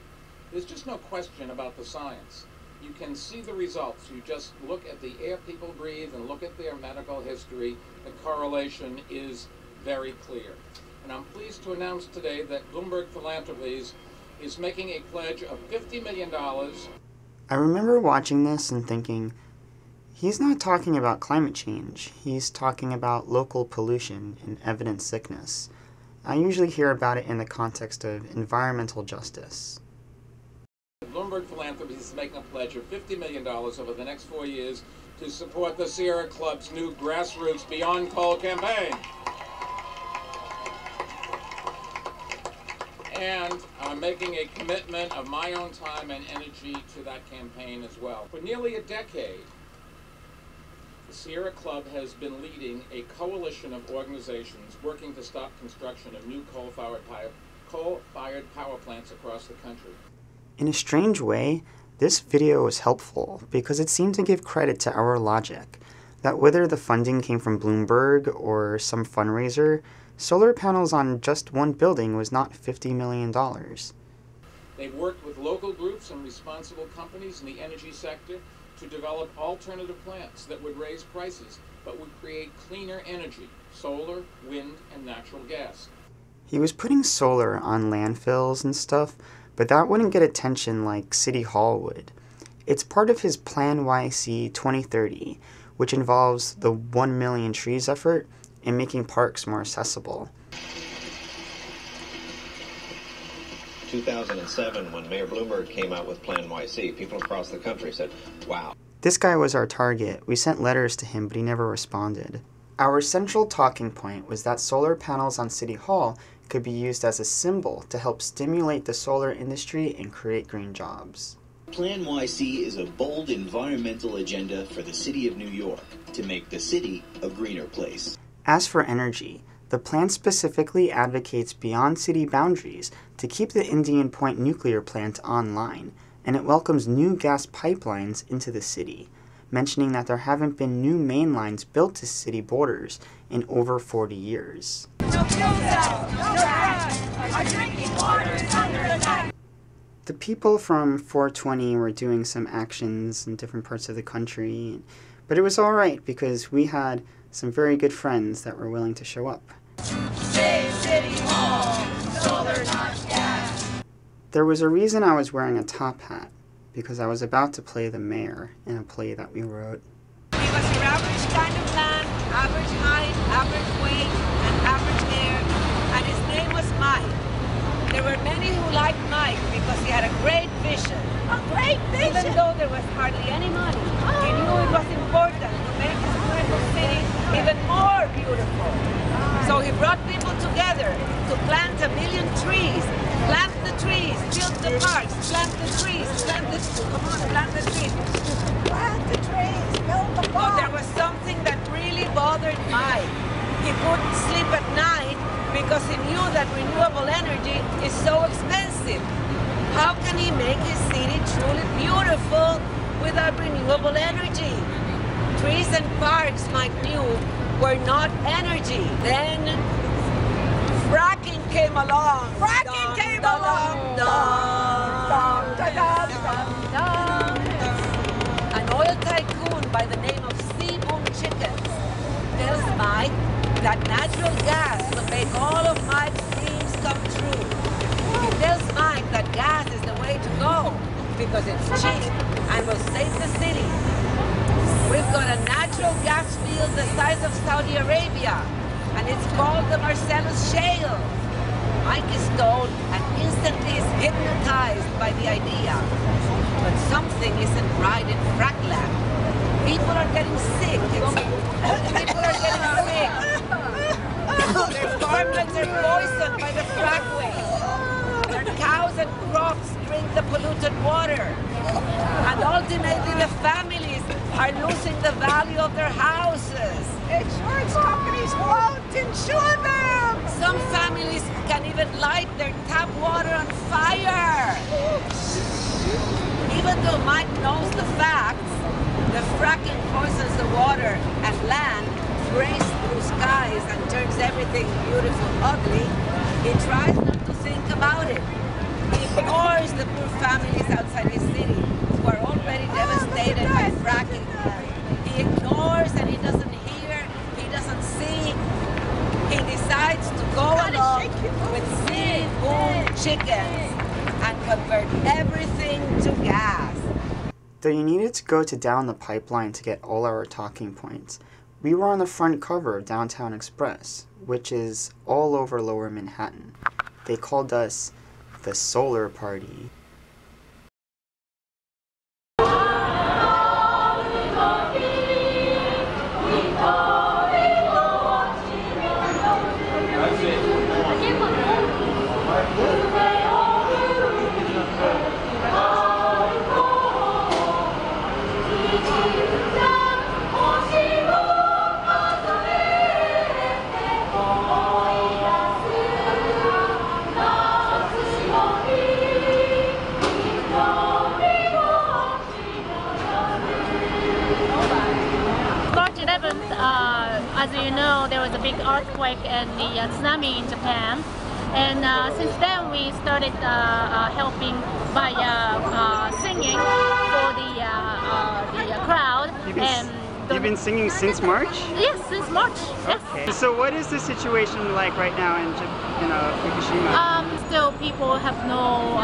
There's just no question about the science. You can see the results. You just look at the air people breathe and look at their medical history. The correlation is very clear. And I'm pleased to announce today that Bloomberg Philanthropies is making a pledge of $50 million. I remember watching this and thinking, he's not talking about climate change. He's talking about local pollution and evidence sickness. I usually hear about it in the context of environmental justice. Bloomberg Philanthropies is making a pledge of $50 million over the next 4 years to support the Sierra Club's new grassroots Beyond Coal campaign. And I'm making a commitment of my own time and energy to that campaign as well. For nearly a decade, the Sierra Club has been leading a coalition of organizations working to stop construction of new coal-fired power plants across the country. In a strange way, this video was helpful because it seemed to give credit to our logic, that whether the funding came from Bloomberg or some fundraiser, solar panels on just one building was not $50 million. They've worked with local groups and responsible companies in the energy sector to develop alternative plants that would raise prices but would create cleaner energy, solar, wind, and natural gas. He was putting solar on landfills and stuff, but that wouldn't get attention like City Hall would. It's part of his Plan YC 2030, which involves the 1 million trees effort and making parks more accessible. 2007, when Mayor Bloomberg came out with Plan YC, people across the country said, wow. This guy was our target. We sent letters to him, but he never responded. Our central talking point was that solar panels on City Hall could be used as a symbol to help stimulate the solar industry and create green jobs. Plan YC is a bold environmental agenda for the city of New York to make the city a greener place. As for energy, the plan specifically advocates beyond city boundaries to keep the Indian Point nuclear plant online, and it welcomes new gas pipelines into the city, mentioning that there haven't been new main lines built to city borders in over 40 years. The people from 420 were doing some actions in different parts of the country, but it was all right because we had some very good friends that were willing to show up. There was a reason I was wearing a top hat, because I was about to play the mayor in a play that we wrote. He was your average kind of man, average height, average weight, and average hair, and his name was Mike. There were many who liked Mike because he had a great vision. A great vision? Even though there was hardly any money, he knew it was important to make his beautiful city even more beautiful. So he brought people together to plant 1 million trees. Plant the trees, build the parks, plant the trees, plant the trees. Plant the trees, build the parks. But there was something that really bothered Mike. He couldn't sleep at night because he knew that renewable energy is so expensive. How can he make his city truly beautiful without renewable energy? Trees and parks, Mike knew, were not energy. Then fracking came along. Fracking came along. An oil tycoon by the name of Seaboom Chickens tells Mike that natural gas will make all of Mike's dreams come true. He tells Mike that gas is the way to go because it's cheap and will save the city. We've got a natural gas field field the size of Saudi Arabia, and it's called the Marcellus Shale. Mike is told and instantly is hypnotized by the idea. But something isn't right in Frackland. People are getting sick. People are getting sick. Their farmlands are poisoned by the frack waste. Their cows and crops drink the polluted water. And ultimately the families are losing the value of their houses. Insurance companies won't insure them. Some families can even light their tap water on fire. Even though Mike knows the facts, the fracking poisons the water and land, sprays through skies and turns everything beautiful ugly, he tries not to think about it. He ignores the poor families outside his city who are already devastated by fracking. He ignores and he doesn't hear, he doesn't see. He decides to go along with seed boom chickens and convert everything to gas. Though you needed to go to down the pipeline to get all our talking points, we were on the front cover of Downtown Express, which is all over Lower Manhattan. They called us the Solar Party. As you know, there was a big earthquake and the tsunami in Japan, and since then we started helping by singing for the crowd. You've been singing since March? Yes, since March. Yes. Okay. So what is the situation like right now in Fukushima? Still, people have no.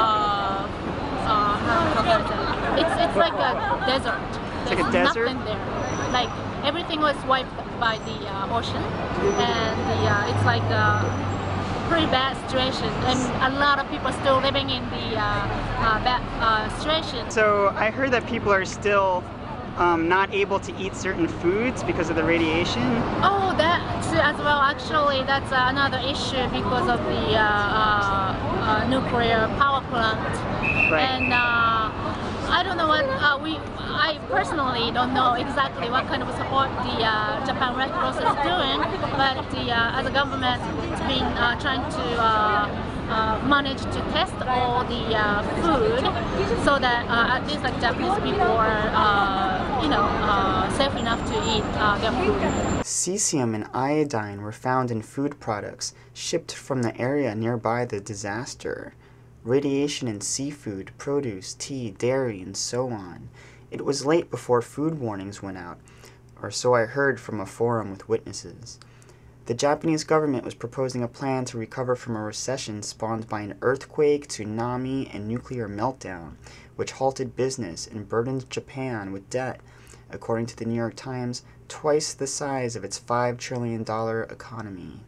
It's like a desert. It's like a desert? Nothing there. Like everything was wiped by the ocean, and it's like a pretty bad situation, and a lot of people still living in the bad situation. So I heard that people are still not able to eat certain foods because of the radiation. Oh, that as well. Actually, that's another issue because of the nuclear power plant. Right. And I don't know what I personally don't know exactly what kind of support the Japan Red Cross is doing, but as a government, it's been trying to manage to test all the food so that at least like Japanese people are, safe enough to eat their food. Cesium and iodine were found in food products shipped from the area nearby the disaster. Radiation in seafood, produce, tea, dairy, and so on. It was late before food warnings went out, or so I heard from a forum with witnesses. The Japanese government was proposing a plan to recover from a recession spawned by an earthquake, tsunami, and nuclear meltdown, which halted business and burdened Japan with debt, according to the New York Times, twice the size of its $5 trillion economy.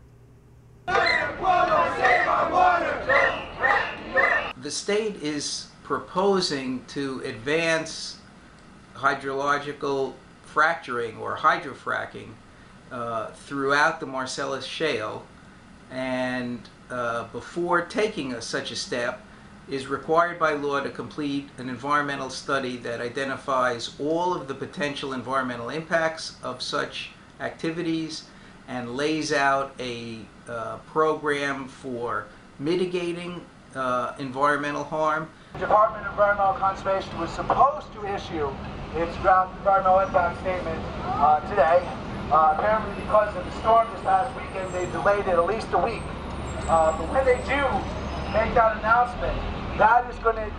The state is proposing to advance hydrological fracturing or hydrofracking throughout the Marcellus Shale, and before taking such a step is required by law to complete an environmental study that identifies all of the potential environmental impacts of such activities and lays out a program for mitigating environmental harm. The Department of Environmental Conservation was supposed to issue its draft environmental impact statement today. Apparently because of the storm this past weekend, they delayed it at least a week. But when they do make that announcement, that is going to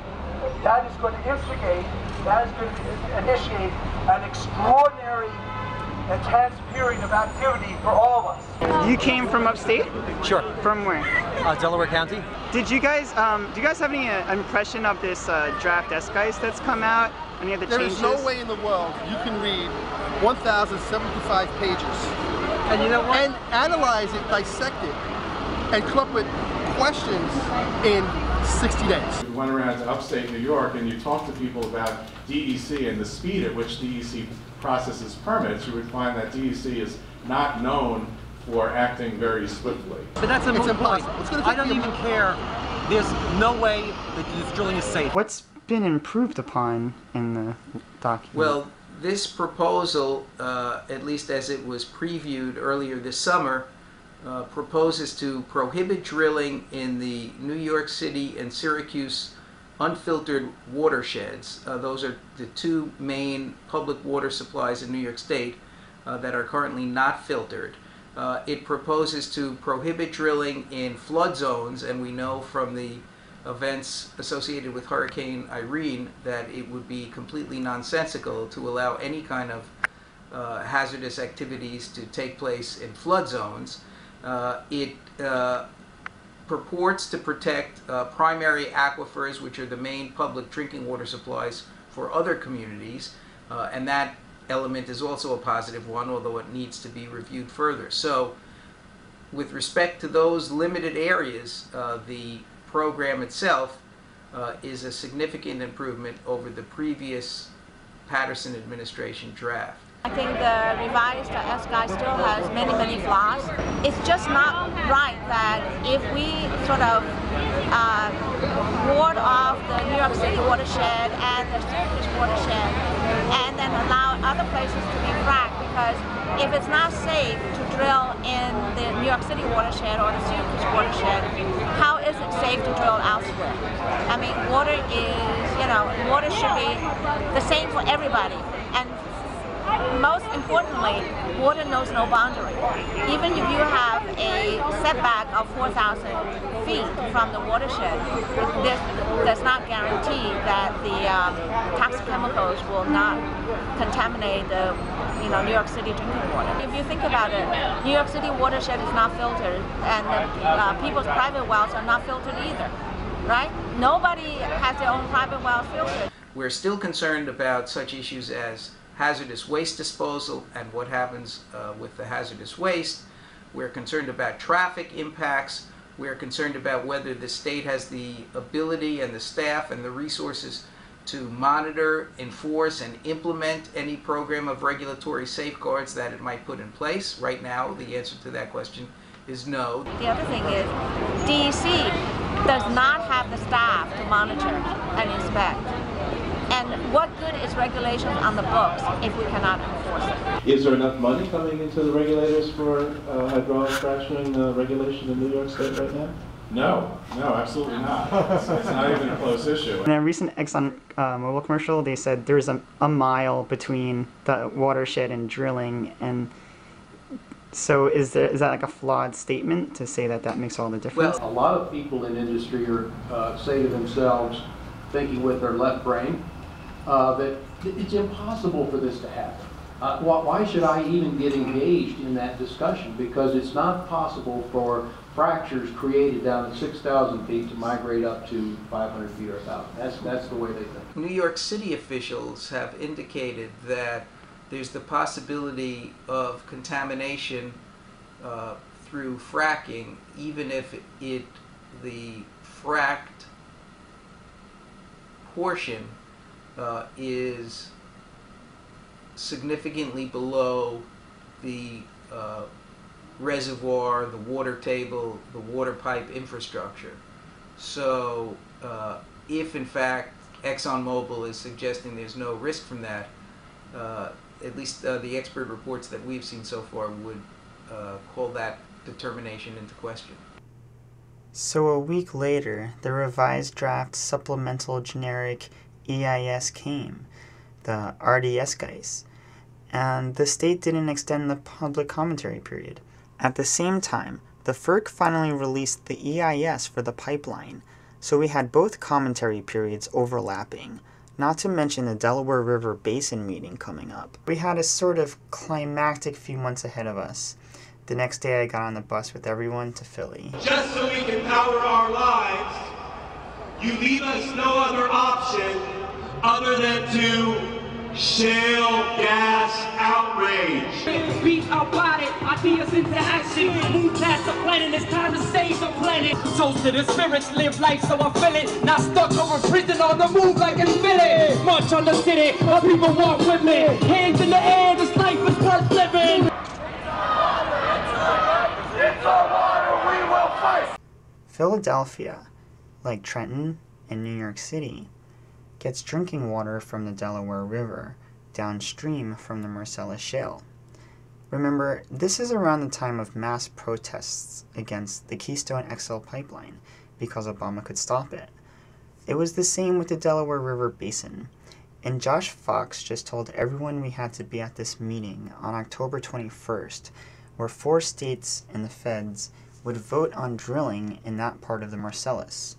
instigate, that is going to initiate an extraordinary intense period of activity for all of us. You came from upstate? Sure. From where? Delaware County. Did you guys, do you guys have any impression of this draft S-Geist that's come out? Any of the changes? There is no way in the world you can read 1,075 pages. And you know what? And analyze it, dissect it, and come up with questions in 60 days. We went around to upstate New York and you talked to people about DEC and the speed at which DEC processes permits, you would find that DEC is not known for acting very swiftly. But that's a moot point. I don't even care. There's no way that this drilling is safe. What's been improved upon in the document? Well, this proposal, at least as it was previewed earlier this summer, proposes to prohibit drilling in the New York City and Syracuse unfiltered watersheds. Those are the two main public water supplies in New York State that are currently not filtered. It proposes to prohibit drilling in flood zones, and we know from the events associated with Hurricane Irene that it would be completely nonsensical to allow any kind of hazardous activities to take place in flood zones. It purports to protect primary aquifers, which are the main public drinking water supplies for other communities, and that element is also a positive one, although it needs to be reviewed further. So with respect to those limited areas, the program itself is a significant improvement over the previous Patterson administration draft. I think the revised SGI still has many, many flaws. It's just not right that if we sort of ward off the New York City watershed and the Syracuse watershed and then allow other places to be fracked, because if it's not safe to drill in the New York City watershed or the Syracuse watershed, how is it safe to drill elsewhere? I mean, water is, water should be the same for everybody. And most importantly, water knows no boundary. Even if you have a setback of 4,000 feet from the watershed, this does not guarantee that the toxic chemicals will not contaminate the New York City drinking water. If you think about it, New York City watershed is not filtered, and the people's private wells are not filtered either, right? Nobody has their own private wells filtered. We're still concerned about such issues as hazardous waste disposal and what happens with the hazardous waste. We're concerned about traffic impacts. We're concerned about whether the state has the ability and the staff and the resources to monitor, enforce, and implement any program of regulatory safeguards that it might put in place. Right now, the answer to that question is no. The other thing is DEC does not have the staff to monitor and inspect. And what good is regulations on the books if we cannot enforce it? Is there enough money coming into the regulators for hydraulic fracturing regulation in New York State right now? No, absolutely not. It's not even a close issue. In a recent ExxonMobil commercial, they said there's a mile between the watershed and drilling, and so is that like a flawed statement to say that makes all the difference? Well, a lot of people in industry are say to themselves, thinking with their left brain, that it's impossible for this to happen. Why should I even get engaged in that discussion? Because it's not possible for fractures created down at 6,000 feet to migrate up to 500 feet or 1,000. That's the way they think. New York City officials have indicated that there's the possibility of contamination through fracking, even if the fracked portion is significantly below the reservoir, the water table, the water pipe infrastructure. So if in fact ExxonMobil is suggesting there's no risk from that, at least the expert reports that we've seen so far would call that determination into question. So a week later, the revised draft supplemental generic EIS came, the RDS guys, and the state didn't extend the public commentary period. At the same time, the FERC finally released the EIS for the pipeline, so we had both commentary periods overlapping, not to mention the Delaware River Basin meeting coming up. We had a sort of climactic few months ahead of us. The next day I got on the bus with everyone to Philly. Just so we can power our lives, you leave us no other option other than to shale gas out stage. Beat about it, ideas into action. Move past the planet, it's time to save the planet. Toast to the spirits, live life so I feel it. Not stuck over prison on the move like in Philly. March on the city, my people walk with me. Hands in the air, this life is worth living. It's our water, we will fight. Philadelphia, like Trenton and New York City, gets drinking water from the Delaware River, downstream from the Marcellus Shale. Remember, this is around the time of mass protests against the Keystone XL pipeline because Obama could stop it. It was the same with the Delaware River Basin, and Josh Fox just told everyone we had to be at this meeting on October 21st, where 4 states and the feds would vote on drilling in that part of the Marcellus.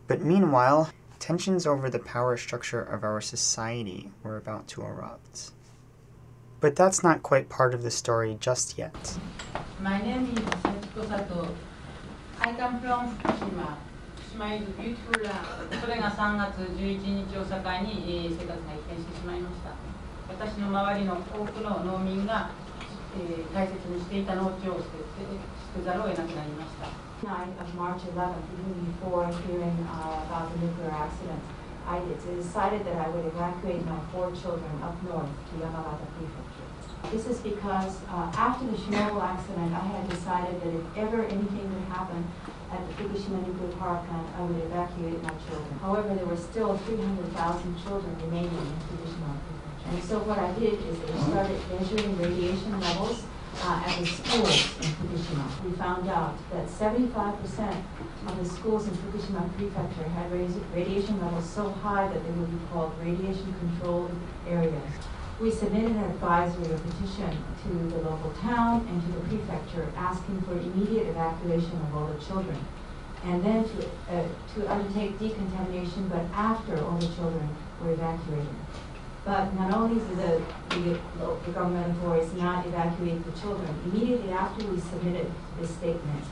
But meanwhile, tensions over the power structure of our society were about to erupt. But that's not quite part of the story just yet. My name is Setsuko Sato. I come from Fukushima. Fukushima is beautiful land. それが3月11日を境に生活が一変してしまいました。私の周りの多くの農民が大切にしていた農地を捨てざるを得なくなりました。Night of March 11th, even before hearing about the nuclear accident, I decided that I would evacuate my 4 children up north to Yamagata Prefecture. This is because after the Chernobyl accident, I had decided that if ever anything would happen at the Fukushima nuclear power plant, I would evacuate my children. However, there were still 300,000 children remaining in Fukushima Prefecture. And so what I did is I started measuring radiation levels at the schools in Fukushima. We found out that 75% of the schools in Fukushima Prefecture had radiation levels so high that they would be called radiation-controlled areas. We submitted an advisory or petition to the local town and to the prefecture asking for immediate evacuation of all the children, and then to undertake decontamination, but after all the children were evacuated. But not only did the government authorities not evacuate the children, immediately after we submitted this statement,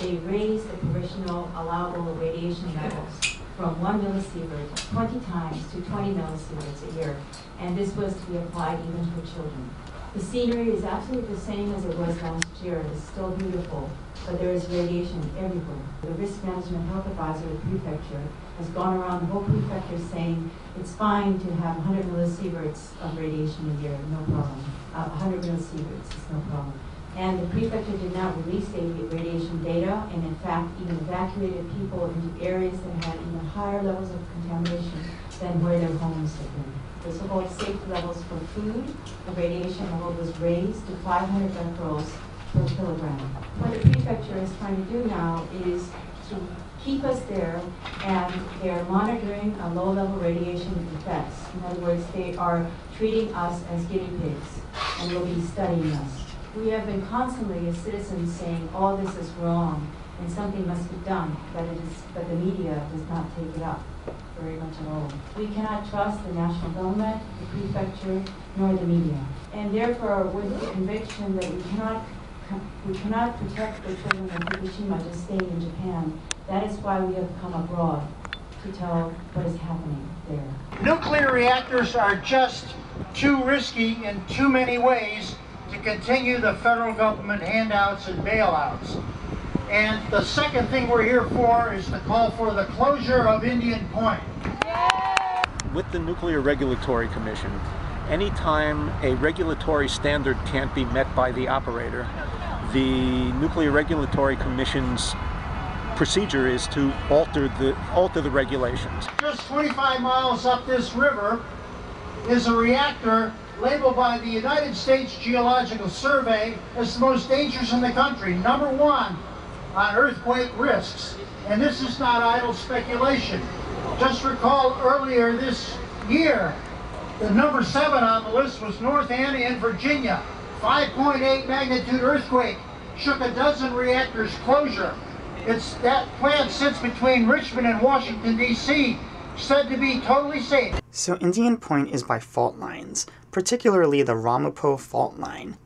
they raised the provisional allowable radiation levels from 1 millisievert 20 times to 20 millisieverts a year, and this was to be applied even for children. The scenery is absolutely the same as it was last year. It is still beautiful, but there is radiation everywhere. The risk management health advisor of the prefecture has gone around the whole prefecture saying it's fine to have 100 millisieverts of radiation a year, no problem. 100 millisieverts is no problem. And the prefecture did not release any radiation data, and in fact even evacuated people into areas that had even higher levels of contamination than where their homes had been. The so-called safety levels for food, the radiation level was raised to 500 becquerels per kilogram. What the prefecture is trying to do now is to keep us there, and they're monitoring low-level radiation effects. In other words, they are treating us as guinea pigs, and will be studying us. We have been constantly, as citizens, saying all this is wrong and something must be done, but the media does not take it up very much at all. We cannot trust the national government, the prefecture, nor the media. And therefore, with the conviction that we cannot protect the children of Fukushima just staying in Japan, that is why we have come abroad to tell what is happening there. Nuclear reactors are just too risky in too many ways to continue the federal government handouts and bailouts. And the second thing we're here for is to call for the closure of Indian Point. With the Nuclear Regulatory Commission, anytime a regulatory standard can't be met by the operator, the Nuclear Regulatory Commission's procedure is to alter the regulations. Just 25 miles up this river is a reactor labeled by the United States Geological Survey as the most dangerous in the country, #1 on earthquake risks. And this is not idle speculation. Just recall earlier this year, the number 7 on the list was North Anna in Virginia. 5.8 magnitude earthquake shook a dozen reactors closure. That plant sits between Richmond and Washington, D.C., said to be totally safe. So Indian Point is by fault lines, particularly the Ramapo fault line.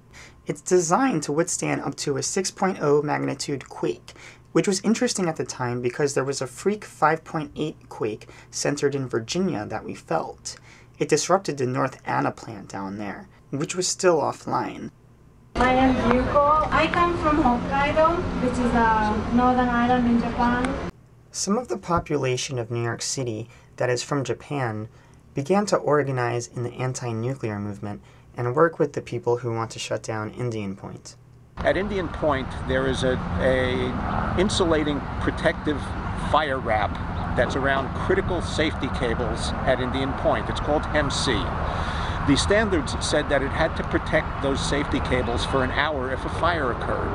It's designed to withstand up to a 6.0 magnitude quake, which was interesting at the time because there was a freak 5.8 quake centered in Virginia that we felt. It disrupted the North Anna plant down there. which was still offline. I am Yuko. I come from Hokkaido, which is a northern island in Japan. Some of the population of New York City that is from Japan began to organize in the anti-nuclear movement and work with the people who want to shut down Indian Point. At Indian Point, there is a insulating protective fire wrap that's around critical safety cables at Indian Point. It's called MC. The standards said that it had to protect those safety cables for an hour if a fire occurred.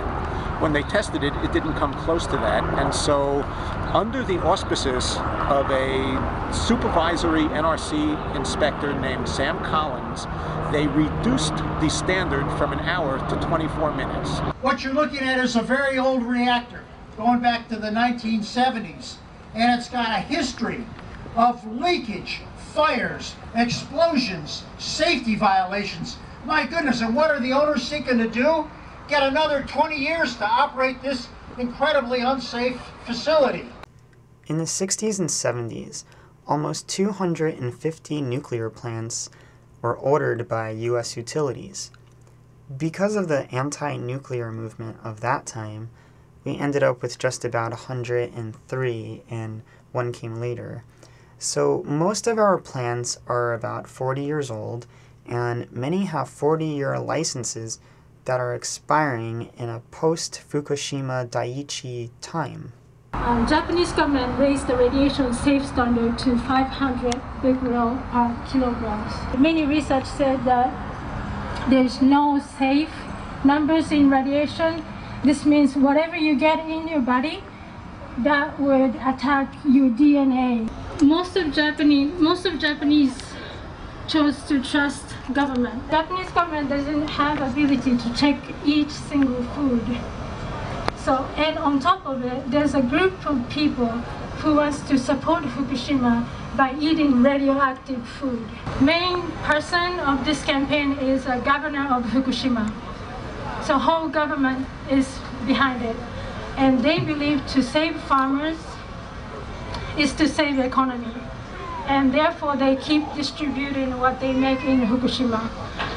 When they tested it, it didn't come close to that, and so under the auspices of a supervisory NRC inspector named Sam Collins, they reduced the standard from an hour to 24 minutes. What you're looking at is a very old reactor, going back to the 1970s, and it's got a history of leakage, fires, explosions, safety violations. My goodness, and what are the owners seeking to do? Get another 20 years to operate this incredibly unsafe facility. In the 60s and 70s, almost 250 nuclear plants were ordered by U.S. utilities. Because of the anti-nuclear movement of that time, we ended up with just about 103, and one came later. So most of our plants are about 40 years old, and many have 40-year licenses that are expiring in a post-Fukushima Daiichi time. Japanese government raised the radiation safe standard to 500 becquerel per kilograms. Many research said that there's no safe numbers in radiation. This means whatever you get in your body, that would attack your DNA. Most of Japanese chose to trust government. Japanese government doesn't have ability to check each single food. So, and on top of it, there's a group of people who wants to support Fukushima by eating radioactive food. Main person of this campaign is a governor of Fukushima. So whole government is behind it. And they believe to save farmers is to save economy. And therefore they keep distributing what they make in Fukushima.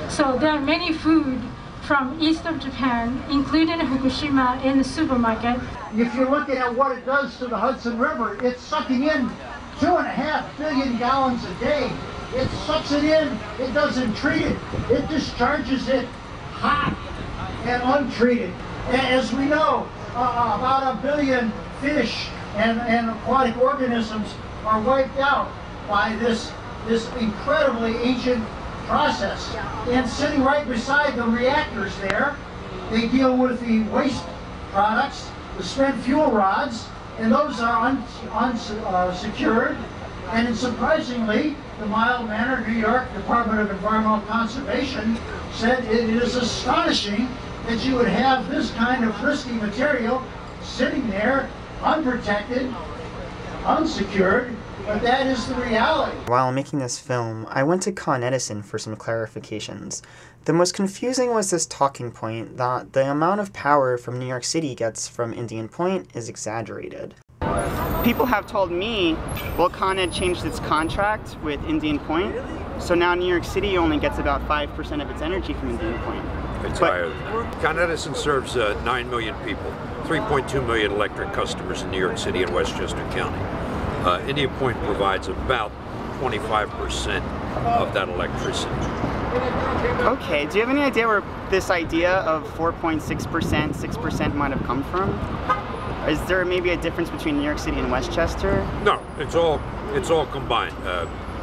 So there are many food from east of Japan, including Fukushima, in the supermarket. If you're looking at what it does to the Hudson River, it's sucking in 2.5 billion gallons a day. It sucks it in, it doesn't treat it. It discharges it hot and untreated. As we know, about 1 billion fish and aquatic organisms are wiped out by this incredibly ancient process. And sitting right beside the reactors there, they deal with the waste products, the spent fuel rods, and those are unsecured. And surprisingly, the mild-mannered New York Department of Environmental Conservation said it is astonishing that you would have this kind of risky material sitting there, unprotected, unsecured, but that is the reality. While making this film, I went to Con Edison for some clarifications. The most confusing was this talking point that the amount of power from New York City gets from Indian Point is exaggerated. People have told me, well, Con Ed changed its contract with Indian Point, so now New York City only gets about 5% of its energy from Indian Point. It's higher than that. Con Edison serves 9 million people, 3.2 million electric customers in New York City and Westchester County. Indian Point provides about 25% of that electricity. Okay, do you have any idea where this idea of 4.6%, 6% might have come from? Is there maybe a difference between New York City and Westchester? No, it's all combined.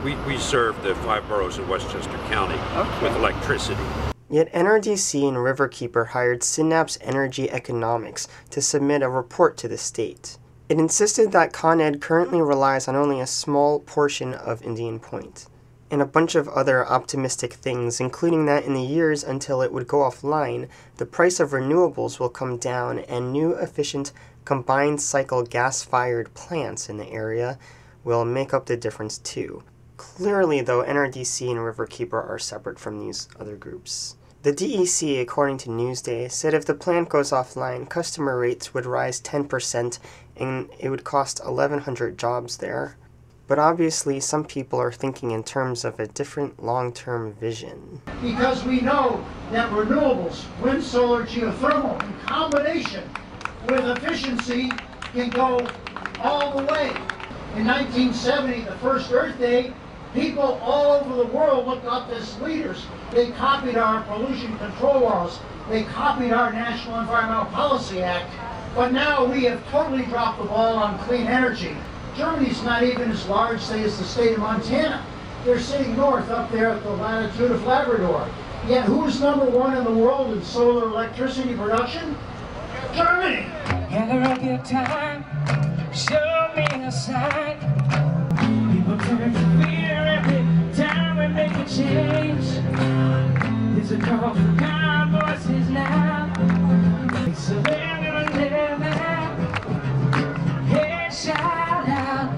We serve the 5 boroughs in Westchester County with electricity. Yet NRDC and Riverkeeper hired Synapse Energy Economics to submit a report to the state. It insisted that Con Ed currently relies on only a small portion of Indian Point, and a bunch of other optimistic things, including that in the years until it would go offline, the price of renewables will come down and new efficient combined cycle gas-fired plants in the area will make up the difference too. Clearly, though, NRDC and Riverkeeper are separate from these other groups. The DEC, according to Newsday, said if the plant goes offline, customer rates would rise 10% and it would cost 1,100 jobs there. But obviously, some people are thinking in terms of a different long-term vision. Because we know that renewables, wind, solar, geothermal, in combination with efficiency can go all the way. In 1970, the first Earth Day, people all over the world looked up as leaders. They copied our pollution control laws. They copied our National Environmental Policy Act. But now we have totally dropped the ball on clean energy. Germany's not even as large, say, as the state of Montana. They're sitting north up there at the latitude of Labrador. Yet who's number one in the world in solar electricity production? Germany! Gather a good time, show me a sign. People turn to fear every time we make a change. There's a call for God voices now. So they're gonna live out. Hey, shout out.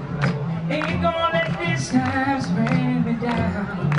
Ain't gonna let these times bring me down.